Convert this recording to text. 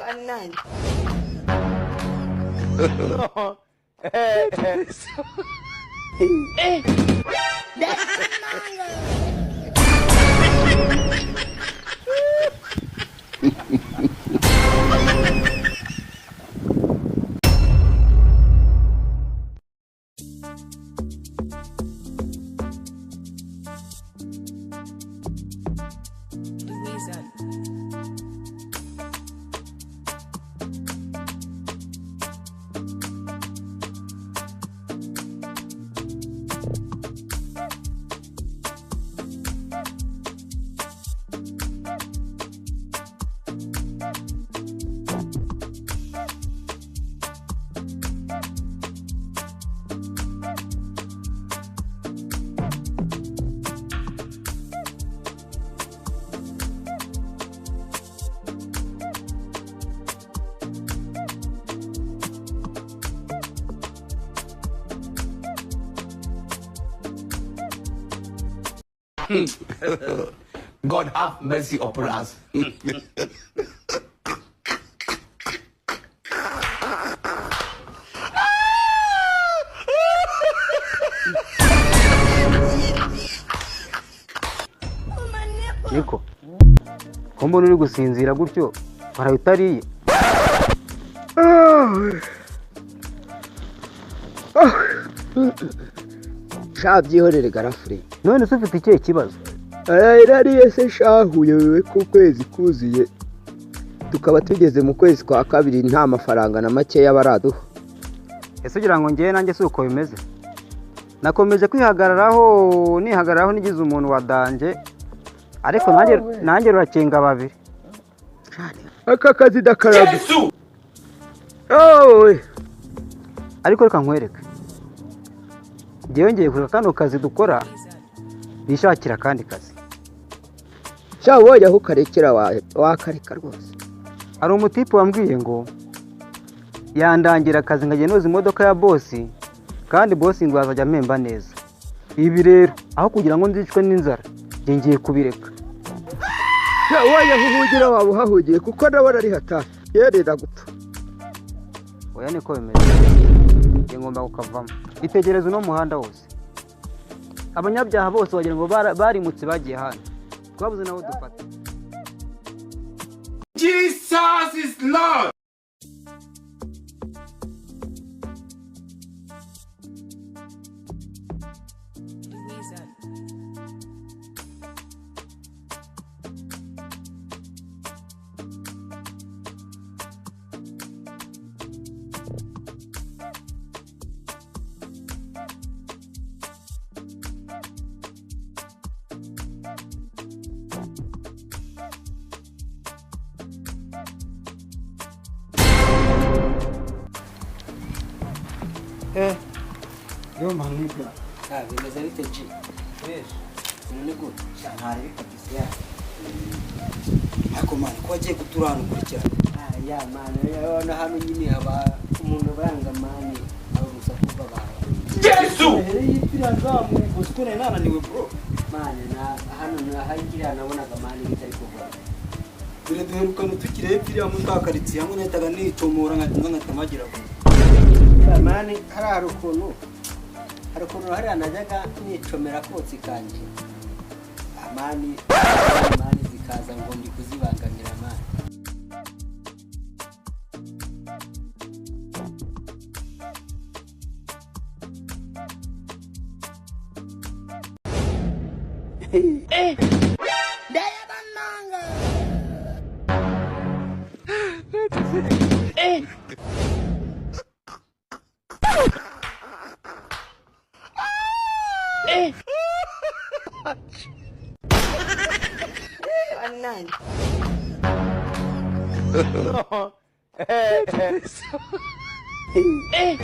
Anan. No. Eh. God have mercy upon us. Niko ko mbona uri gusinzira gutyo waraye utariye? Shabyihorere garafure. None se ufite ikihe kibazo? Arariye se shahuye wewe ku kwezi kuziye. Tukaba tugeze mu kwezi kwa kabiri nta mafaranga na make y'abaraduha. Ese ugira ngo ngiye nanjye suko bimeze? Nakomeje kwihagararaho nigize umuntu wadanje. Ariko nanjye ruracenga babiri. Aka kazi dakarabi. Ariko reka nkwereke. Ngiye ngiye kuri kano kazi dukora nishakira kandi kazi. Wowe aho karekera wakareka rwose. Ari umutipe wambwiye ngo yandangira akazi ngagiye noza imodoka ya bosi kandi bosi ngo azajya mpemba neza. Ibi rero aho kugira ngo nzicwe n'inzara ngiye kubireka. Wowe ahugira waba uhahugiye kuko ndabona ari hatari. Yerera gupfa. Oya niko bimeze. Ngiye ngomba kukavamo. Itegereze no muhanda wose. Abanyabyaha bose wagira ngo barimutse bagiye hano. Twabuze nawo dufata. Jesus is Lord. Yo manibwa. Bimeze bite ji? None gute? Ntari bikabise ya. Ako mani ko agiye kuturana kurikira. Ya mani yabona hano nyine haba umuntu baranga mani arusa kuva bara. Yesu! Yipira zamu guskone nananiwe bro. Mani na hano nahagira nabonaga mani bitari kuva. Bire duheruka mutukire yipira mu twakaritsi hamwe netaga nitomora nkatamagira ko. Mani hari ukuntu hari anajaga nicomera kotsi kanje amani zikaza ngo ndi kuzibangamira amani. Anan. No. Eh.